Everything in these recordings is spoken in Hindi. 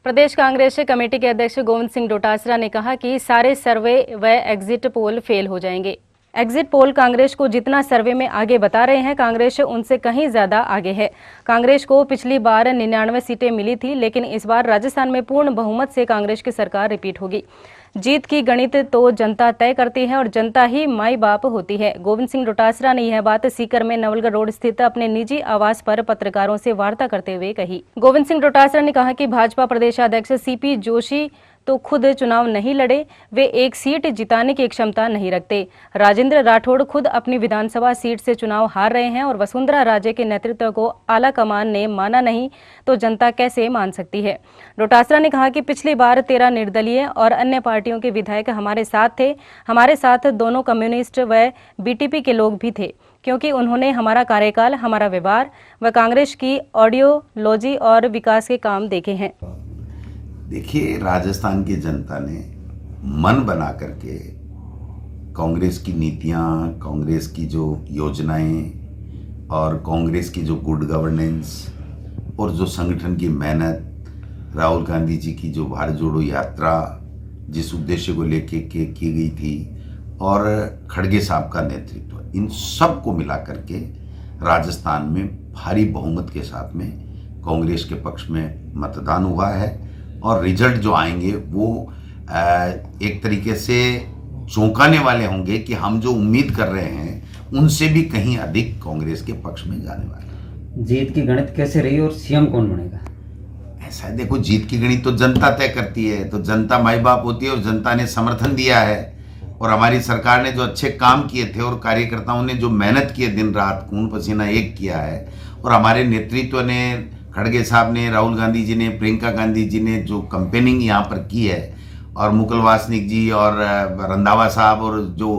प्रदेश कांग्रेस कमेटी के अध्यक्ष गोविंद सिंह डोटासरा ने कहा कि सारे सर्वे व एग्जिट पोल फेल हो जाएंगे। एग्जिट पोल कांग्रेस को जितना सर्वे में आगे बता रहे हैं, कांग्रेस उनसे कहीं ज्यादा आगे है। कांग्रेस को पिछली बार 99 सीटें मिली थी, लेकिन इस बार राजस्थान में पूर्ण बहुमत से कांग्रेस की सरकार रिपीट होगी। जीत की गणित तो जनता तय करती है और जनता ही माई बाप होती है। गोविंद सिंह डोटासरा ने यह बात सीकर में नवलगढ़ रोड स्थित अपने निजी आवास पर पत्रकारों से वार्ता करते हुए कही। गोविंद सिंह डोटासरा ने कहा कि भाजपा प्रदेशाध्यक्ष सीपी जोशी तो खुद चुनाव नहीं लड़े, वे एक सीट जिताने की क्षमता नहीं रखते। राजेंद्र राठौड़ खुद अपनी विधानसभा सीट से चुनाव हार रहे हैं और वसुंधरा राजे के नेतृत्व को आला कमान ने माना नहीं तो जनता कैसे मान सकती है। डोटासरा ने कहा कि पिछली बार 13 निर्दलीय और अन्य पार्टियों के विधायक हमारे साथ थे। हमारे साथ दोनों कम्युनिस्ट व बीटीपी के लोग भी थे, क्योंकि उन्होंने हमारा कार्यकाल, हमारा व्यवहार व कांग्रेस की आइडियोलॉजी और विकास के काम देखे हैं। देखिए, राजस्थान की जनता ने मन बना करके कांग्रेस की नीतियां, कांग्रेस की जो योजनाएं और कांग्रेस की जो गुड गवर्नेंस और जो संगठन की मेहनत, राहुल गांधी जी की जो भारत जोड़ो यात्रा जिस उद्देश्य को लेके की गई थी और खड़गे साहब का नेतृत्व, इन सब को मिला करके राजस्थान में भारी बहुमत के साथ में कांग्रेस के पक्ष में मतदान हुआ है और रिजल्ट जो आएंगे वो एक तरीके से चौंकाने वाले होंगे कि हम जो उम्मीद कर रहे हैं उनसे भी कहीं अधिक कांग्रेस के पक्ष में जाने वाले। जीत की गणित कैसे रही और सीएम कौन बनेगा? ऐसा है, देखो, जीत की गणित तो जनता तय करती है, तो जनता माई बाप होती है और जनता ने समर्थन दिया है और हमारी सरकार ने जो अच्छे काम किए थे और कार्यकर्ताओं ने जो मेहनत की है, दिन रात खून पसीना एक किया है, और हमारे नेतृत्व ने, खड़गे साहब ने, राहुल गांधी जी ने, प्रियंका गांधी जी ने जो कैंपेनिंग यहाँ पर की है और मुकुल वासनिक जी और रंधावा साहब और जो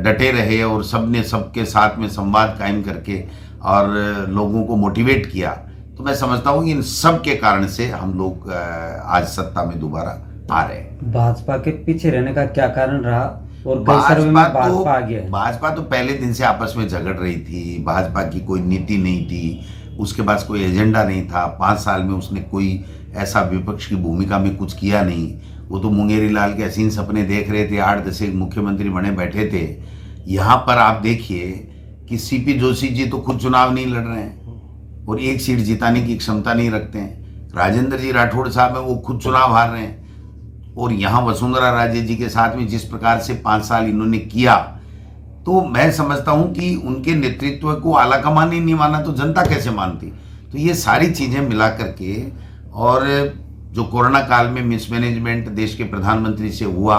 डटे रहे और सबने सबके साथ में संवाद कायम करके और लोगों को मोटिवेट किया, तो मैं समझता हूँ कि इन सब के कारण से हम लोग आज सत्ता में दोबारा आ रहे हैं। भाजपा के पीछे रहने का क्या कारण रहा और भाजपा आ गया? भाजपा तो पहले दिन से आपस में झगड़ रही थी। भाजपा की कोई नीति नहीं थी, उसके पास कोई एजेंडा नहीं था। 5 साल में उसने कोई ऐसा विपक्ष की भूमिका में कुछ किया नहीं। वो तो मुंगेरी लाल के हसीन सपने देख रहे थे, 8-10 मुख्यमंत्री बने बैठे थे। यहाँ पर आप देखिए कि सीपी जोशी जी तो खुद चुनाव नहीं लड़ रहे हैं और एक सीट जिताने की क्षमता नहीं रखते हैं। राजेंद्र जी राठौड़ साहब हैं, वो खुद चुनाव हार रहे हैं। और यहाँ वसुंधरा राजे जी के साथ में जिस प्रकार से 5 साल इन्होंने किया, तो मैं समझता हूं कि उनके नेतृत्व को आला कमान ही नहीं माना तो जनता कैसे मानती। तो ये सारी चीजें मिला करके, और जो कोरोना काल में मिसमैनेजमेंट देश के प्रधानमंत्री से हुआ,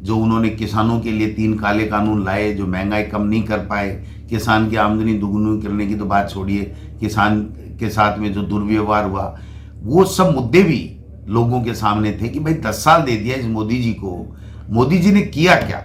जो उन्होंने किसानों के लिए 3 काले कानून लाए जो महंगाई कम नहीं कर पाए, किसान की आमदनी दुगुनी करने की तो बात छोड़िए, किसान के साथ में जो दुर्व्यवहार हुआ, वो सब मुद्दे भी लोगों के सामने थे कि भाई 10 साल दे दिया इस मोदी जी को, मोदी जी ने किया क्या?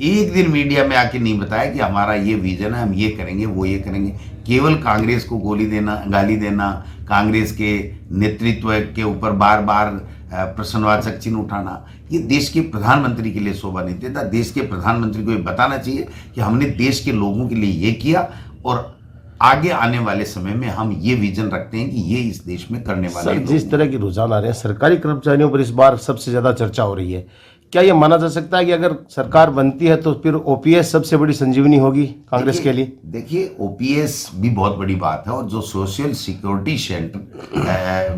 एक दिन मीडिया में आके नहीं बताया कि हमारा ये विजन है, हम ये करेंगे, वो ये करेंगे। केवल कांग्रेस को गाली देना, कांग्रेस के नेतृत्व के ऊपर बार बार प्रश्नवाचक चिन्ह उठाना, ये देश के प्रधानमंत्री के लिए शोभा नहीं देता। देश के प्रधानमंत्री को ये बताना चाहिए कि हमने देश के लोगों के लिए ये किया और आगे आने वाले समय में हम ये विजन रखते हैं कि ये इस देश में करने वाले। जिस तरह की रुझान आ रहे हैं सरकारी कर्मचारियों पर इस बार सबसे ज्यादा चर्चा हो रही है, क्या यह माना जा सकता है कि अगर सरकार बनती है तो फिर ओपीएस सबसे बड़ी संजीवनी होगी कांग्रेस के लिए? देखिए, ओपीएस भी बहुत बड़ी बात है और जो सोशल सिक्योरिटी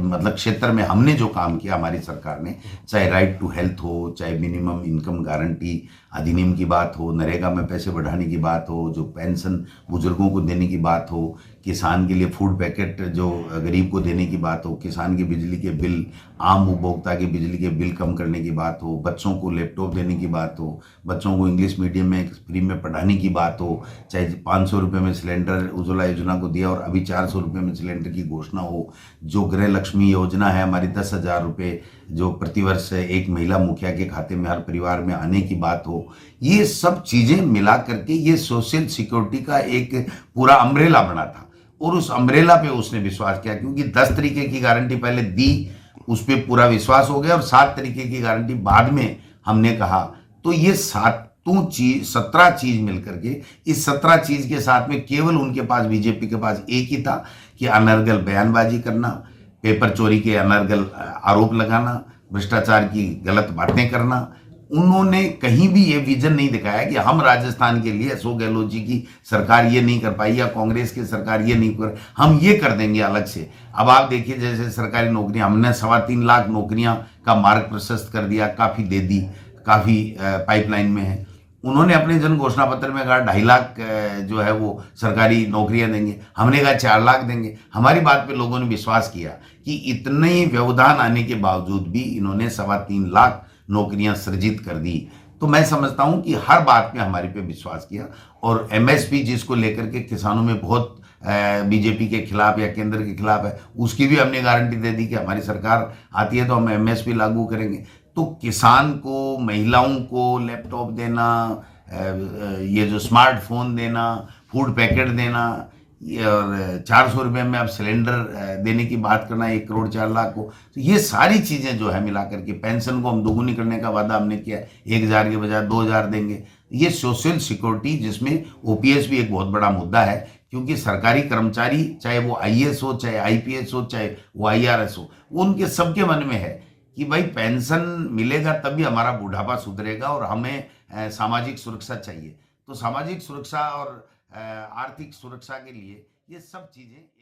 मतलब क्षेत्र में हमने जो काम किया हमारी सरकार ने, चाहे राइट टू हेल्थ हो, चाहे मिनिमम इनकम गारंटी अधिनियम की बात हो, नरेगा में पैसे बढ़ाने की बात हो, जो पेंशन बुजुर्गों को देने की बात हो, किसान के लिए फूड पैकेट जो गरीब को देने की बात हो, किसान के बिजली के बिल, आम उपभोक्ता के बिजली के बिल कम करने की बात हो, बच्चों को लैपटॉप देने की बात हो, बच्चों को इंग्लिश मीडियम में फ्री में पढ़ाने की बात हो, चाहे 500 रुपये में सिलेंडर उज्ज्वला योजना को दिया और अभी 400 रुपये में सिलेंडर की घोषणा हो, जो गृह लक्ष्मी योजना है हमारी 10,000 रुपये जो प्रतिवर्ष एक महिला मुखिया के खाते में हर परिवार में आने की बात हो, ये सब चीजें मिला करके ये सोशल सिक्योरिटी का एक पूरा अम्ब्रेला बना था और उस अम्ब्रेला पे उसने विश्वास किया, क्योंकि 10 तरीके की गारंटी पहले दी, उस पर पूरा विश्वास हो गया और 7 तरीके की गारंटी बाद में हमने कहा। तो ये 17 चीज मिलकर के, इस 17 चीज के साथ में केवल उनके पास, बीजेपी के पास एक ही था कि अनर्गल बयानबाजी करना, पेपर चोरी के अनर्गल आरोप लगाना, भ्रष्टाचार की गलत बातें करना। उन्होंने कहीं भी ये विजन नहीं दिखाया कि हम राजस्थान के लिए अशोक गहलोत जी की सरकार ये नहीं कर पाई या कांग्रेस की सरकार ये नहीं कर, हम ये कर देंगे अलग से। अब आप देखिए, जैसे सरकारी नौकरियां हमने 3.25 लाख नौकरियां का मार्ग प्रशस्त कर दिया, काफ़ी दे दी, काफ़ी पाइपलाइन में है। उन्होंने अपने जन घोषणा पत्र में कहा 2.5 लाख जो है वो सरकारी नौकरियां देंगे, हमने कहा 4 लाख देंगे। हमारी बात पे लोगों ने विश्वास किया कि इतने व्यवधान आने के बावजूद भी इन्होंने 3.25 लाख नौकरियां सृजित कर दी। तो मैं समझता हूं कि हर बात में हमारे पे विश्वास किया। और एमएसपी जिसको लेकर के किसानों में बहुत बीजेपी के खिलाफ या केंद्र के खिलाफ है, उसकी भी हमने गारंटी दे दी कि हमारी सरकार आती है तो हम एमएसपी लागू करेंगे। तो किसान को, महिलाओं को लैपटॉप देना, ये जो स्मार्टफोन देना, फूड पैकेट देना, और 400 रुपये में अब सिलेंडर देने की बात करना 1 करोड़ 4 लाख को, तो ये सारी चीज़ें जो है मिला करके, पेंशन को हम दोगुनी करने का वादा हमने किया, 1000 के बजाय 2000 देंगे। ये सोशल सिक्योरिटी, जिसमें ओपीएस भी एक बहुत बड़ा मुद्दा है, क्योंकि सरकारी कर्मचारी, चाहे वो आईएएस हो, चाहे आईपीएस हो, चाहे वो आईआरएस हो, वो उनके सबके मन में है कि भाई पेंशन मिलेगा तभी हमारा बुढ़ापा सुधरेगा और हमें सामाजिक सुरक्षा चाहिए। तो सामाजिक सुरक्षा और आर्थिक सुरक्षा के लिए ये सब चीज़ें